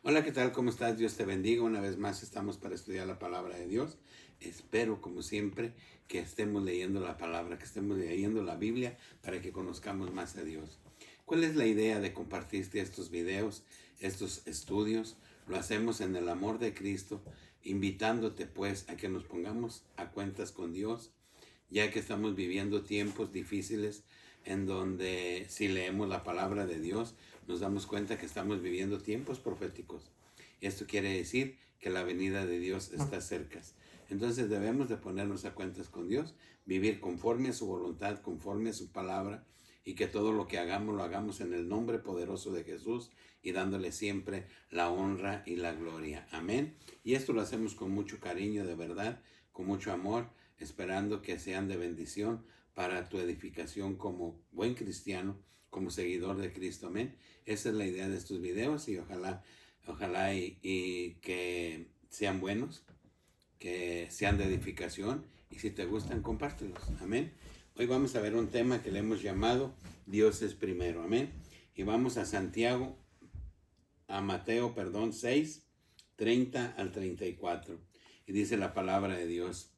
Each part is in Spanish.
Hola, ¿qué tal? ¿Cómo estás? Dios te bendiga. Una vez más estamos para estudiar la palabra de Dios. Espero, como siempre, que estemos leyendo la palabra, que estemos leyendo la Biblia para que conozcamos más a Dios. ¿Cuál es la idea de compartirte estos videos, estos estudios? Lo hacemos en el amor de Cristo, invitándote pues a que nos pongamos a cuentas con Dios, ya que estamos viviendo tiempos difíciles en donde si leemos la palabra de Dios nos damos cuenta que estamos viviendo tiempos proféticos. Esto quiere decir que la venida de Dios está cerca. Entonces debemos de ponernos a cuentas con Dios, vivir conforme a su voluntad, conforme a su palabra, y que todo lo que hagamos lo hagamos en el nombre poderoso de Jesús y dándole siempre la honra y la gloria. Amén. Y esto lo hacemos con mucho cariño, de verdad, con mucho amor, esperando que sean de bendición para tu edificación como buen cristiano, como seguidor de Cristo. Amén. Esa es la idea de estos videos y ojalá y que sean buenos, que sean de edificación, y si te gustan, compártelos. Amén. Hoy vamos a ver un tema que le hemos llamado Dios es primero. Amén. Y vamos a Mateo 6, 30 al 34. Y dice la palabra de Dios: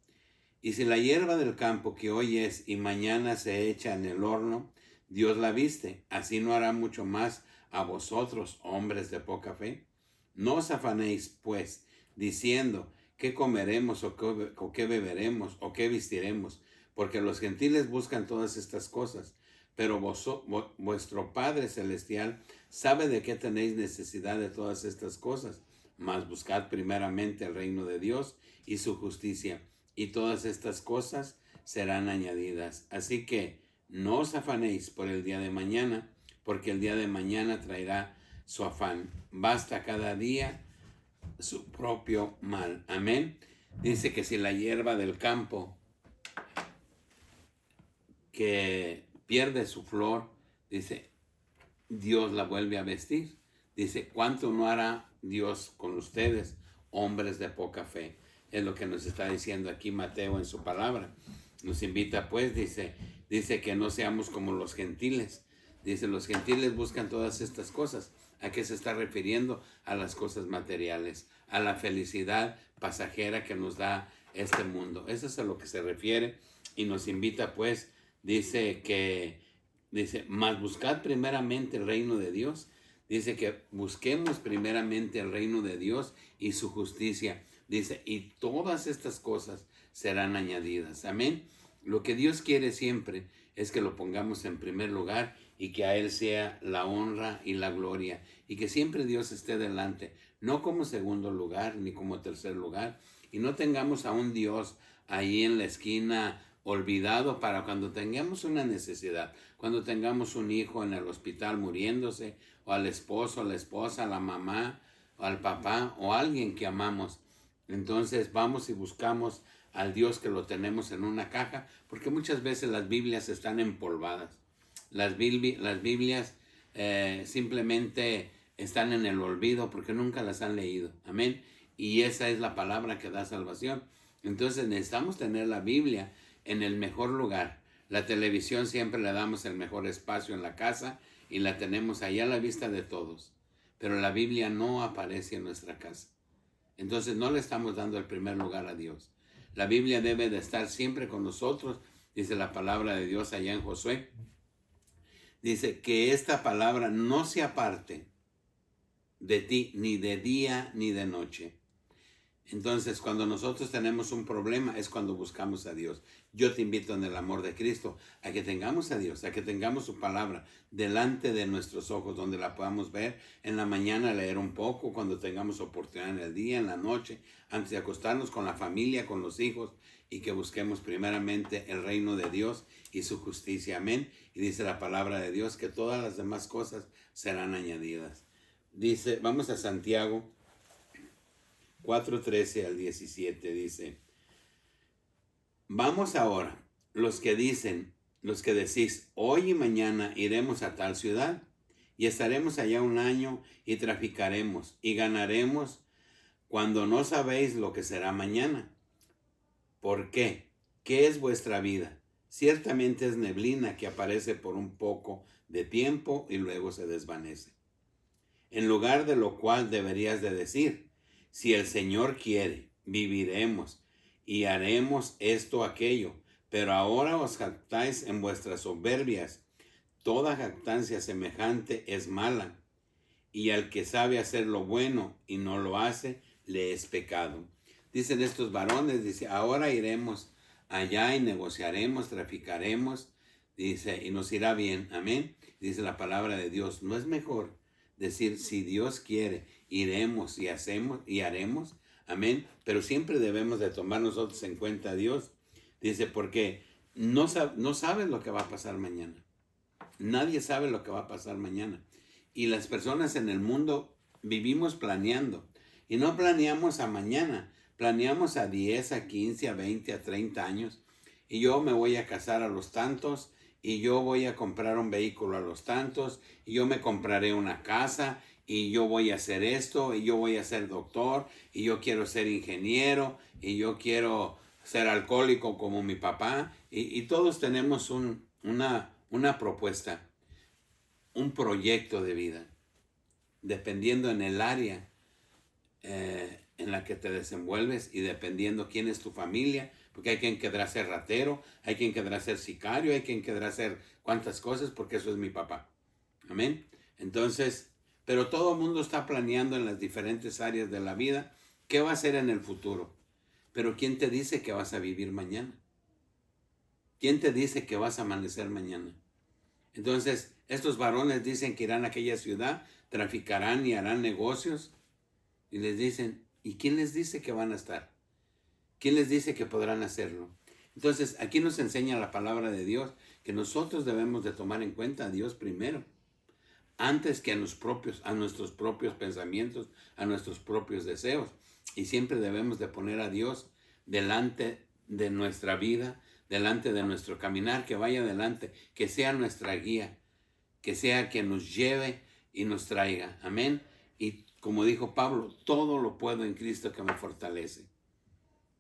y si la hierba del campo que hoy es y mañana se echa en el horno, Dios la viste, así no hará mucho más a vosotros, hombres de poca fe. No os afanéis, pues, diciendo, ¿qué comeremos o qué beberemos o qué vestiremos? Porque los gentiles buscan todas estas cosas, pero vuestro Padre Celestial sabe de qué tenéis necesidad de todas estas cosas. Mas buscad primeramente el reino de Dios y su justicia, y todas estas cosas serán añadidas. Así que no os afanéis por el día de mañana, porque el día de mañana traerá su afán. Basta cada día su propio mal. Amén. Dice que si la hierba del campo que pierde su flor, dice, Dios la vuelve a vestir. Dice, ¿cuánto no hará Dios con ustedes, hombres de poca fe? Es lo que nos está diciendo aquí Mateo en su palabra. Nos invita pues, dice que no seamos como los gentiles. Dice, los gentiles buscan todas estas cosas. ¿A qué se está refiriendo? A las cosas materiales, a la felicidad pasajera que nos da este mundo. Eso es a lo que se refiere, y nos invita pues, dice, mas buscad primeramente el reino de Dios. Dice que busquemos primeramente el reino de Dios y su justicia. Dice, y todas estas cosas serán añadidas. Amén. Lo que Dios quiere siempre es que lo pongamos en primer lugar y que a Él sea la honra y la gloria. Y que siempre Dios esté delante, no como segundo lugar ni como tercer lugar. Y no tengamos a un Dios ahí en la esquina olvidado para cuando tengamos una necesidad, cuando tengamos un hijo en el hospital muriéndose, o al esposo, a la esposa, a la mamá, o al papá, o a alguien que amamos. Entonces vamos y buscamos al Dios que lo tenemos en una caja, porque muchas veces las Biblias están empolvadas. Las Biblias simplemente están en el olvido porque nunca las han leído. Amén. Y esa es la palabra que da salvación. Entonces necesitamos tener la Biblia en el mejor lugar. La televisión siempre le damos el mejor espacio en la casa y la tenemos allá a la vista de todos. Pero la Biblia no aparece en nuestra casa. Entonces no le estamos dando el primer lugar a Dios. La Biblia debe de estar siempre con nosotros, dice la palabra de Dios allá en Josué. Dice que esta palabra no se aparte de ti ni de día ni de noche. Entonces, cuando nosotros tenemos un problema es cuando buscamos a Dios. Yo te invito en el amor de Cristo a que tengamos a Dios, a que tengamos su palabra delante de nuestros ojos, donde la podamos ver en la mañana, leer un poco, cuando tengamos oportunidad en el día, en la noche, antes de acostarnos con la familia, con los hijos, y que busquemos primeramente el reino de Dios y su justicia. Amén. Y dice la palabra de Dios que todas las demás cosas serán añadidas. Dice, vamos a Santiago 4:13 al 17, dice: vamos ahora, los que decís, hoy y mañana iremos a tal ciudad, y estaremos allá un año, y traficaremos, y ganaremos, cuando no sabéis lo que será mañana. ¿Por qué? ¿Qué es vuestra vida? Ciertamente es neblina que aparece por un poco de tiempo y luego se desvanece. en lugar de lo cual deberías de decir, si el Señor quiere, viviremos y haremos esto o aquello. Pero ahora os jactáis en vuestras soberbias. Toda jactancia semejante es mala, y al que sabe hacer lo bueno y no lo hace, le es pecado. Dicen estos varones, dice, ahora iremos allá y negociaremos, traficaremos, dice, y nos irá bien. Amén. Dice la palabra de Dios. ¿No es mejor decir, si Dios quiere, iremos y hacemos y haremos? Amén. Pero siempre debemos de tomar nosotros en cuenta a Dios. Dice, porque no sabes lo que va a pasar mañana. Nadie sabe lo que va a pasar mañana. Y las personas en el mundo vivimos planeando. Y no planeamos a mañana. Planeamos a 10, a 15, a 20, a 30 años. Y yo me voy a casar a los tantos. Y yo voy a comprar un vehículo a los tantos. Y yo me compraré una casa. Y yo voy a hacer esto. Y yo voy a ser doctor. Y yo quiero ser ingeniero. Y yo quiero ser alcohólico como mi papá. Y todos tenemos una propuesta, un proyecto de vida, dependiendo en el área en la que te desenvuelves y dependiendo quién es tu familia, porque hay quien querrá ser ratero, hay quien querrá ser sicario, hay quien querrá ser cuantas cosas, porque eso es mi papá. Amén. Entonces, pero todo el mundo está planeando en las diferentes áreas de la vida qué va a ser en el futuro. Pero ¿quién te dice que vas a vivir mañana? ¿Quién te dice que vas a amanecer mañana? Entonces, estos varones dicen que irán a aquella ciudad, traficarán y harán negocios. Y les dicen, ¿y quién les dice que van a estar? ¿Quién les dice que podrán hacerlo? Entonces, aquí nos enseña la palabra de Dios que nosotros debemos de tomar en cuenta a Dios primero, antes que a nuestros propios pensamientos, a nuestros propios deseos. Y siempre debemos de poner a Dios delante de nuestra vida, delante de nuestro caminar, que vaya adelante, que sea nuestra guía, que sea quien nos lleve y nos traiga. Amén. Y como dijo Pablo, todo lo puedo en Cristo que me fortalece.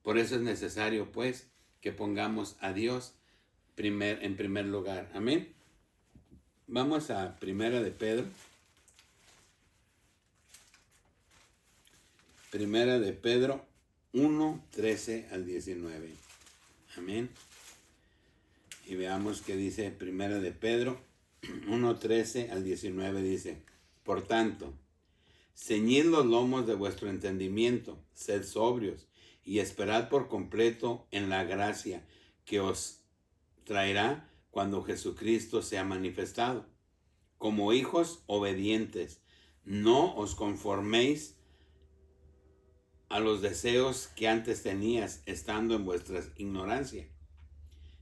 Por eso es necesario, pues, que pongamos a Dios en primer lugar. Amén. Vamos a Primera de Pedro. Primera de Pedro 1, 13 al 19. Amén. Y veamos qué dice Primera de Pedro 1, 13 al 19. Dice, por tanto, ceñid los lomos de vuestro entendimiento, sed sobrios, y esperad por completo en la gracia que os traerá cuando Jesucristo sea manifestado. Como hijos obedientes, no os conforméis a los deseos que antes tenías estando en vuestra ignorancia,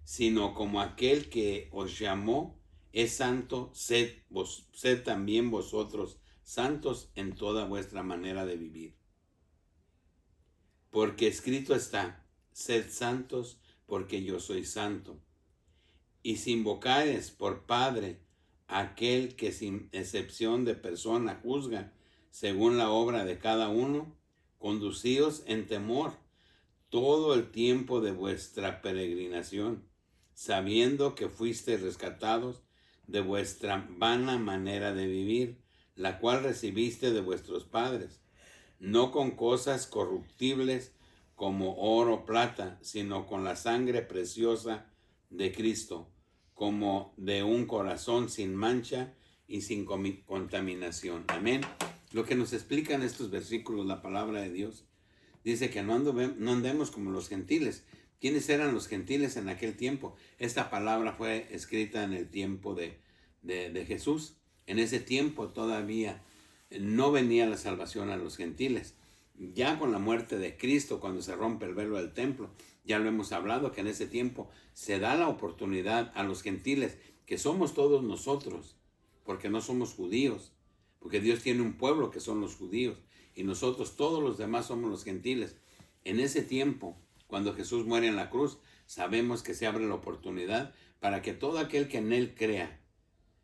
sino como aquel que os llamó es santo, sed también vosotros santos en toda vuestra manera de vivir. Porque escrito está, sed santos porque yo soy santo. Y si invocáis por Padre aquel que sin excepción de persona juzga según la obra de cada uno, conducíos en temor todo el tiempo de vuestra peregrinación, sabiendo que fuisteis rescatados de vuestra vana manera de vivir, la cual recibiste de vuestros padres, no con cosas corruptibles como oro o plata, sino con la sangre preciosa de Cristo, como de un corazón sin mancha y sin contaminación. Amén. Lo que nos explican estos versículos, la palabra de Dios, dice que no andemos como los gentiles. ¿Quiénes eran los gentiles en aquel tiempo? Esta palabra fue escrita en el tiempo de Jesús. En ese tiempo todavía no venía la salvación a los gentiles. Ya con la muerte de Cristo, cuando se rompe el velo del templo, ya lo hemos hablado, que en ese tiempo se da la oportunidad a los gentiles, que somos todos nosotros, porque no somos judíos, porque Dios tiene un pueblo que son los judíos, y nosotros todos los demás somos los gentiles. En ese tiempo, cuando Jesús muere en la cruz, sabemos que se abre la oportunidad para que todo aquel que en Él crea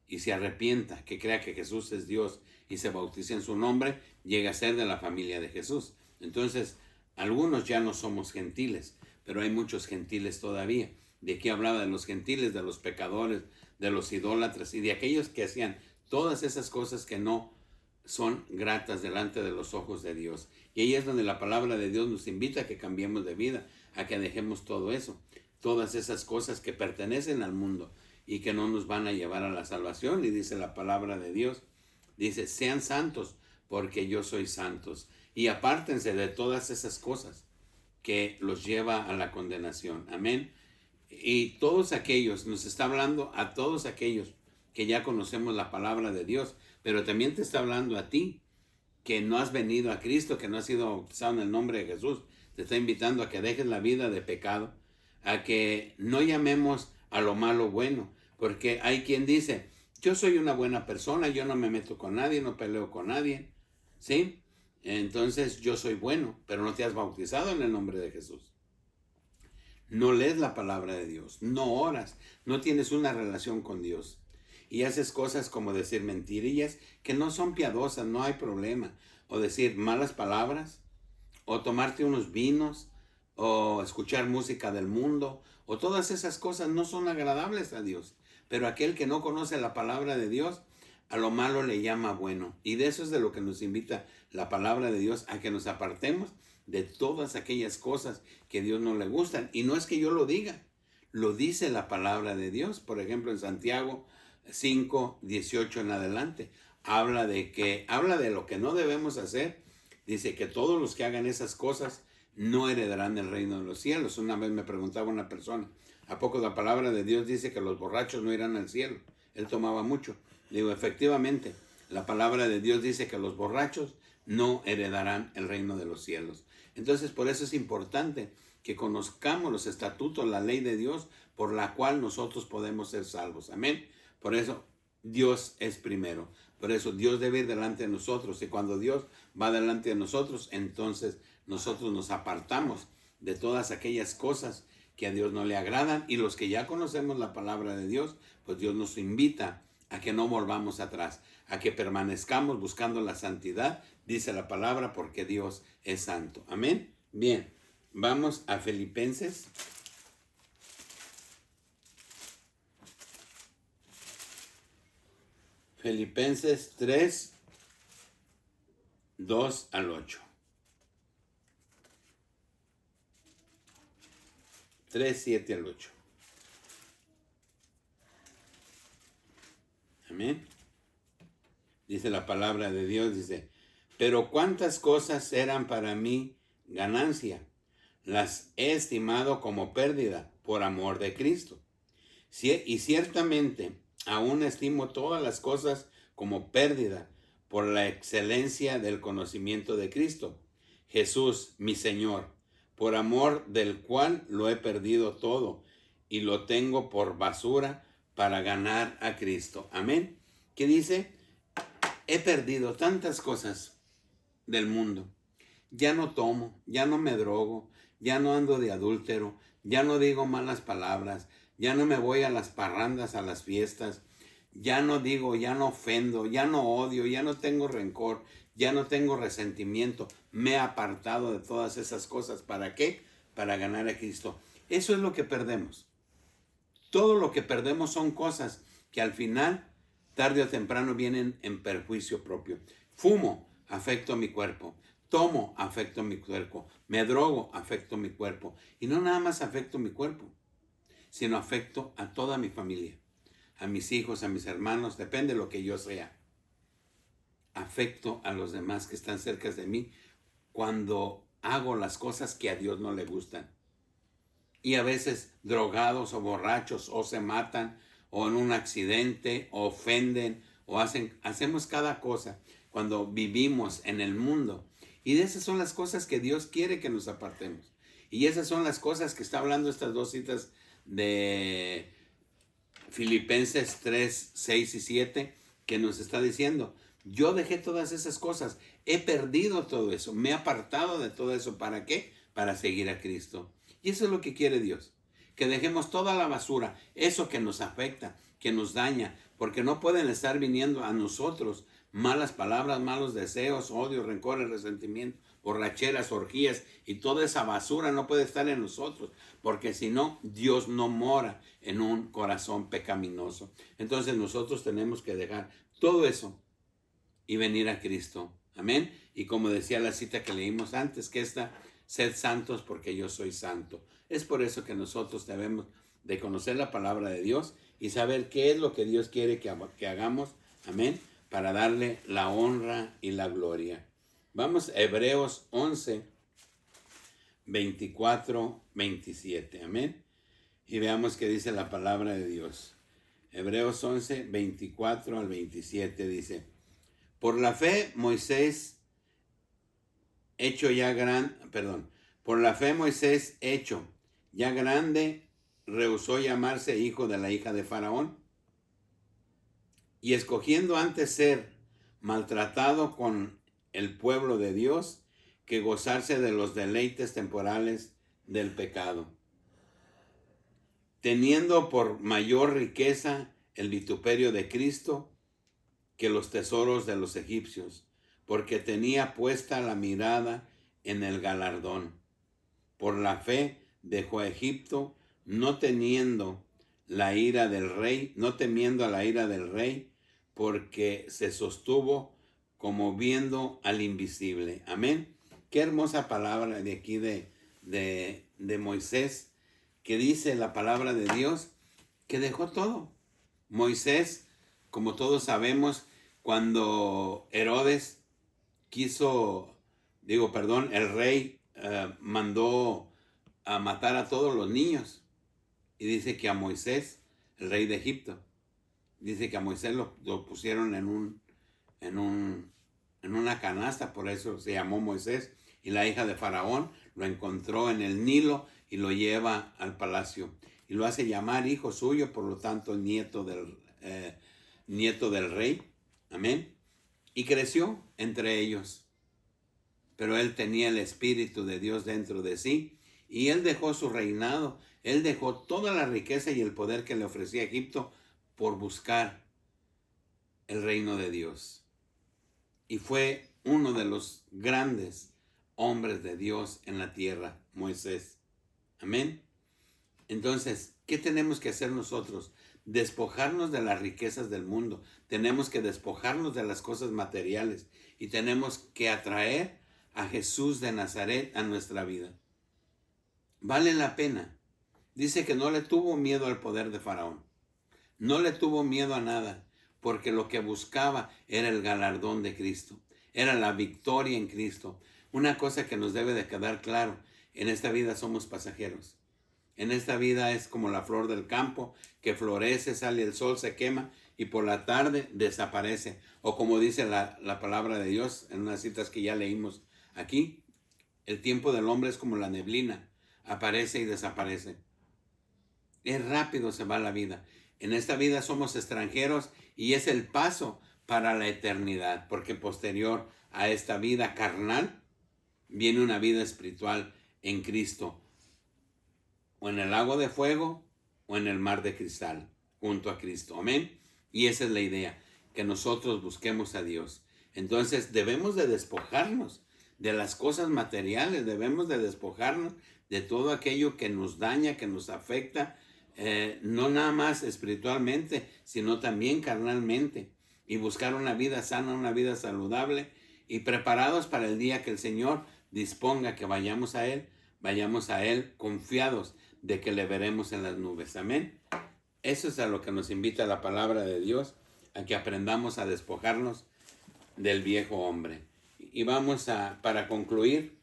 y se arrepienta, que crea que Jesús es Dios y se bautice en su nombre, llegue a ser de la familia de Jesús. Entonces, algunos ya no somos gentiles, pero hay muchos gentiles todavía. De aquí hablaba de los gentiles, de los pecadores, de los idólatras y de aquellos que hacían todas esas cosas que no son gratas delante de los ojos de Dios. Y ahí es donde la palabra de Dios nos invita a que cambiemos de vida, a que dejemos todo eso, todas esas cosas que pertenecen al mundo y que no nos van a llevar a la salvación. Y dice la palabra de Dios, dice, sean santos porque yo soy santos. Y apártense de todas esas cosas que los lleva a la condenación. Amén. Y todos aquellos, nos está hablando a todos aquellos que ya conocemos la palabra de Dios, pero también te está hablando a ti que no has venido a Cristo, que no has sido bautizado en el nombre de Jesús. Te está invitando a que dejes la vida de pecado, a que no llamemos a lo malo bueno, porque hay quien dice, yo soy una buena persona, yo no me meto con nadie, no peleo con nadie, ¿sí? Entonces yo soy bueno, pero no te has bautizado en el nombre de Jesús. No lees la palabra de Dios, no oras, no tienes una relación con Dios. Y haces cosas como decir mentirillas que no son piadosas, no hay problema. O decir malas palabras, o tomarte unos vinos, o escuchar música del mundo, o todas esas cosas no son agradables a Dios. Pero aquel que no conoce la palabra de Dios, a lo malo le llama bueno. Y de eso es de lo que nos invita la palabra de Dios, a que nos apartemos de todas aquellas cosas que a Dios no le gustan. Y no es que yo lo diga, lo dice la palabra de Dios. Por ejemplo, en Santiago 5, 18 en adelante, habla de lo que no debemos hacer. Dice que todos los que hagan esas cosas no heredarán el reino de los cielos. Una vez me preguntaba una persona, ¿a poco la palabra de Dios dice que los borrachos no irán al cielo? Él tomaba mucho. Digo, efectivamente, la palabra de Dios dice que los borrachos no heredarán el reino de los cielos. Entonces, por eso es importante que conozcamos los estatutos, la ley de Dios, por la cual nosotros podemos ser salvos. Amén. Por eso Dios es primero. Por eso Dios debe ir delante de nosotros. Y cuando Dios va delante de nosotros, entonces nosotros nos apartamos de todas aquellas cosas que a Dios no le agradan. Y los que ya conocemos la palabra de Dios, pues Dios nos invita a que no volvamos atrás, a que permanezcamos buscando la santidad, dice la palabra, porque Dios es santo. Amén. Bien, vamos a Filipenses. Filipenses 3, 2 al 8. 3, 7 al 8. Amén. Dice la palabra de Dios, dice, pero cuántas cosas eran para mí ganancia, las he estimado como pérdida por amor de Cristo. Y ciertamente aún estimo todas las cosas como pérdida por la excelencia del conocimiento de Cristo, Jesús, mi Señor, por amor del cual lo he perdido todo y lo tengo por basura para ganar a Cristo. Amén. ¿Qué dice? He perdido tantas cosas del mundo. Ya no tomo, ya no me drogo, ya no ando de adúltero, ya no digo malas palabras, ya no me voy a las parrandas, a las fiestas, ya no digo, ya no ofendo, ya no odio, ya no tengo rencor, ya no tengo resentimiento. Me he apartado de todas esas cosas. ¿Para qué? Para ganar a Cristo. Eso es lo que perdemos. Todo lo que perdemos son cosas que al final, tarde o temprano, vienen en perjuicio propio. Fumo, afecto a mi cuerpo. Tomo, afecto a mi cuerpo. Me drogo, afecto a mi cuerpo. Y no nada más afecto a mi cuerpo, sino afecto a toda mi familia, a mis hijos, a mis hermanos, depende de lo que yo sea. Afecto a los demás que están cerca de mí cuando hago las cosas que a Dios no le gustan. Y a veces drogados o borrachos o se matan o en un accidente o ofenden o hacemos cada cosa cuando vivimos en el mundo. Y de esas son las cosas que Dios quiere que nos apartemos. Y esas son las cosas que está hablando estas dos citas de Filipenses 3, 6 y 7, que nos está diciendo, yo dejé todas esas cosas, he perdido todo eso, me he apartado de todo eso. ¿Para qué? Para seguir a Cristo. Y eso es lo que quiere Dios, que dejemos toda la basura, eso que nos afecta, que nos daña, porque no pueden estar viniendo a nosotros malas palabras, malos deseos, odio, rencores, resentimiento, borracheras, orgías y toda esa basura no puede estar en nosotros, porque si no, Dios no mora en un corazón pecaminoso. Entonces nosotros tenemos que dejar todo eso y venir a Cristo. Amén. Y como decía la cita que leímos antes, que sed santos porque yo soy santo. Es por eso que nosotros debemos de conocer la palabra de Dios y saber qué es lo que Dios quiere que hagamos. Amén. Para darle la honra y la gloria. Vamos a Hebreos 11, 24, 27. Amén. Y veamos qué dice la palabra de Dios. Hebreos 11, 24 al 27 dice: por la fe Moisés por la fe Moisés hecho ya grande rehusó llamarse hijo de la hija de Faraón, y escogiendo antes ser maltratado con el pueblo de Dios que gozarse de los deleites temporales del pecado, teniendo por mayor riqueza el vituperio de Cristo que los tesoros de los egipcios, porque tenía puesta la mirada en el galardón. Por la fe dejó a Egipto, no temiendo a la ira del rey, porque se sostuvo como viendo al invisible. Amén. Qué hermosa palabra de aquí de Moisés, que dice la palabra de Dios, que dejó todo. Moisés, como todos sabemos, cuando Herodes el rey mandó a matar a todos los niños. Y dice que a Moisés, el rey de Egipto, dice que a Moisés lo pusieron en una canasta, por eso se llamó Moisés. Y la hija de Faraón lo encontró en el Nilo y lo lleva al palacio. Y lo hace llamar hijo suyo, por lo tanto nieto del rey. Amén. Y creció entre ellos. Pero él tenía el Espíritu de Dios dentro de sí. Y él dejó su reinado. Él dejó toda la riqueza y el poder que le ofrecía Egipto por buscar el reino de Dios. Y fue uno de los grandes hombres de Dios en la tierra, Moisés. Amén. Entonces, ¿qué tenemos que hacer nosotros? Despojarnos de las riquezas del mundo. Tenemos que despojarnos de las cosas materiales y tenemos que atraer a Jesús de Nazaret a nuestra vida. Vale la pena. Dice que no le tuvo miedo al poder de Faraón. No le tuvo miedo a nada, porque lo que buscaba era el galardón de Cristo. Era la victoria en Cristo. Una cosa que nos debe de quedar claro: en esta vida somos pasajeros. En esta vida es como la flor del campo, que florece, sale el sol, se quema y por la tarde desaparece. O como dice la palabra de Dios en unas citas que ya leímos aquí: el tiempo del hombre es como la neblina, aparece y desaparece. Es rápido se va la vida. En esta vida somos extranjeros y es el paso para la eternidad, porque posterior a esta vida carnal viene una vida espiritual en Cristo, o en el lago de fuego o en el mar de cristal, junto a Cristo. Amén. Y esa es la idea, que nosotros busquemos a Dios. Entonces debemos de despojarnos de las cosas materiales, debemos de despojarnos de todo aquello que nos daña, que nos afecta, no nada más espiritualmente, sino también carnalmente, y buscar una vida sana, una vida saludable, y preparados para el día que el Señor disponga que vayamos a Él confiados de que le veremos en las nubes. Amén. Eso es a lo que nos invita la palabra de Dios, a que aprendamos a despojarnos del viejo hombre. Y vamos para concluir,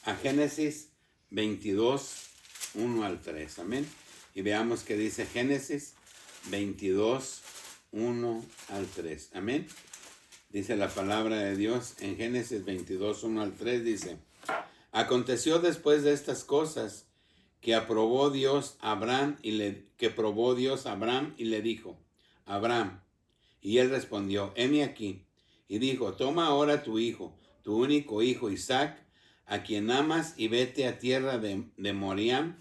a Génesis 22, 1 al 3. Amén. Y veamos qué dice Génesis 22, 1 al 3. Amén. Dice la palabra de Dios en Génesis 22, 1 al 3, dice: aconteció después de estas cosas que probó Dios a Abraham y le dijo: Abraham. Y él respondió: heme aquí. Y dijo: toma ahora tu hijo, tu único hijo Isaac, a quien amas, y vete a tierra de Moriah,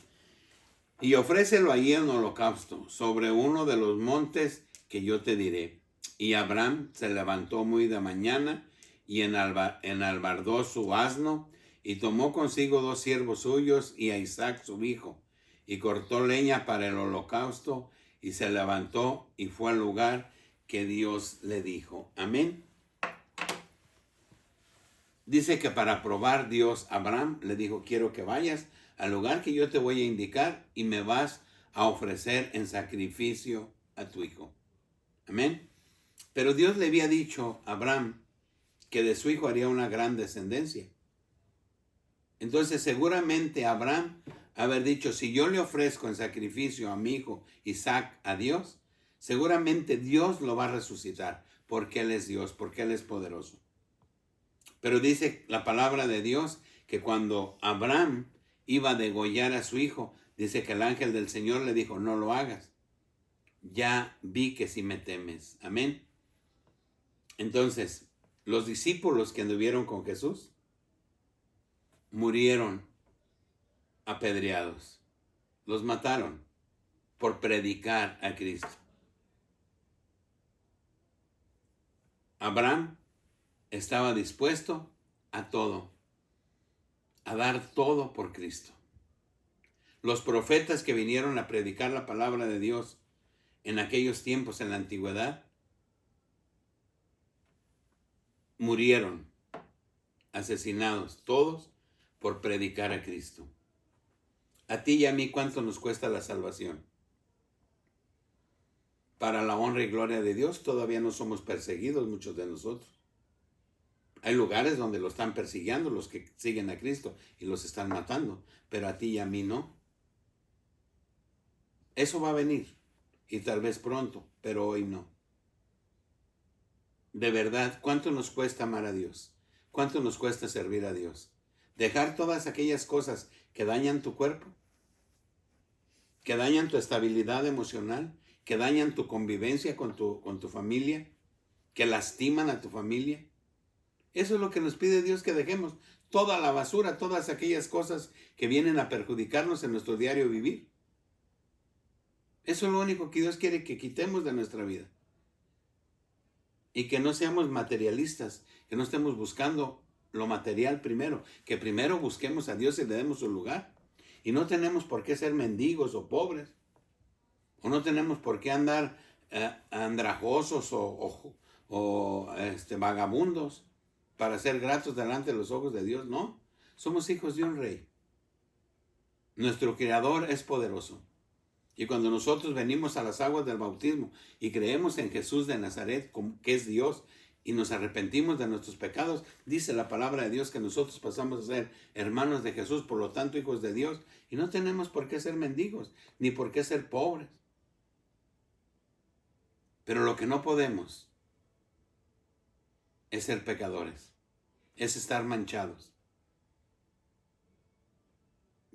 y ofrécelo allí en holocausto, sobre uno de los montes que yo te diré. Y Abraham se levantó muy de mañana, y enalbardó su asno, y tomó consigo 2 siervos suyos y a Isaac su hijo, y cortó leña para el holocausto, y se levantó y fue al lugar que Dios le dijo. Amén. Dice que para probar Dios a Abraham le dijo, quiero que vayas al lugar que yo te voy a indicar y me vas a ofrecer en sacrificio a tu hijo. Amén. Pero Dios le había dicho a Abraham que de su hijo haría una gran descendencia. Entonces seguramente Abraham haber dicho, si yo le ofrezco en sacrificio a mi hijo Isaac a Dios, seguramente Dios lo va a resucitar, porque Él es Dios, porque Él es poderoso. Pero dice la palabra de Dios que cuando Abraham iba a degollar a su hijo, dice que el ángel del Señor le dijo, no lo hagas. Ya vi que si me temes. Amén. Entonces, los discípulos que anduvieron con Jesús murieron apedreados. Los mataron por predicar a Cristo. Abraham estaba dispuesto a todo, a dar todo por Cristo. Los profetas que vinieron a predicar la palabra de Dios en aquellos tiempos, en la antigüedad, murieron asesinados, todos por predicar a Cristo. A ti y a mí, ¿cuánto nos cuesta la salvación? Para la honra y gloria de Dios, todavía no somos perseguidos, muchos de nosotros. Hay lugares donde lo están persiguiendo los que siguen a Cristo y los están matando, pero a ti y a mí no. Eso va a venir, y tal vez pronto, pero hoy no. De verdad, ¿cuánto nos cuesta amar a Dios? ¿Cuánto nos cuesta servir a Dios? Dejar todas aquellas cosas que dañan tu cuerpo, que dañan tu estabilidad emocional, que dañan tu convivencia con tu familia, que lastiman a tu familia. Eso es lo que nos pide Dios, que dejemos toda la basura, todas aquellas cosas que vienen a perjudicarnos en nuestro diario vivir. Eso es lo único que Dios quiere que quitemos de nuestra vida. Y que no seamos materialistas, que no estemos buscando lo material primero, que primero busquemos a Dios y le demos su lugar. Y no tenemos por qué ser mendigos o pobres, o no tenemos por qué andar andrajosos o vagabundos para ser gratos delante de los ojos de Dios. No, somos hijos de un rey. Nuestro Creador es poderoso. Y cuando nosotros venimos a las aguas del bautismo y creemos en Jesús de Nazaret, que es Dios, y nos arrepentimos de nuestros pecados, dice la palabra de Dios que nosotros pasamos a ser hermanos de Jesús, por lo tanto hijos de Dios, y no tenemos por qué ser mendigos, ni por qué ser pobres. Pero lo que no podemos es ser pecadores, es estar manchados.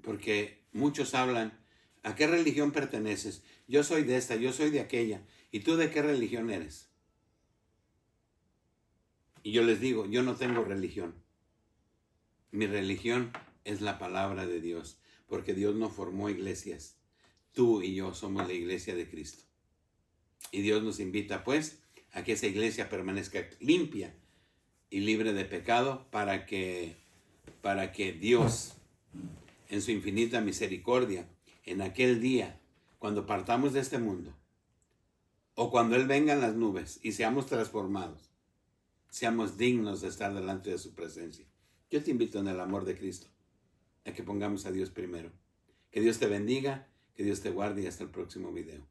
Porque muchos hablan, ¿a qué religión perteneces? Yo soy de esta, yo soy de aquella. ¿Y tú de qué religión eres? Y yo les digo, yo no tengo religión. Mi religión es la palabra de Dios, porque Dios no formó iglesias. Tú y yo somos la iglesia de Cristo. Y Dios nos invita, pues, a que esa iglesia permanezca limpia y libre de pecado para que Dios, en su infinita misericordia, en aquel día, cuando partamos de este mundo, o cuando Él venga en las nubes y seamos transformados, seamos dignos de estar delante de su presencia. Yo te invito en el amor de Cristo a que pongamos a Dios primero. Que Dios te bendiga, que Dios te guarde y hasta el próximo video.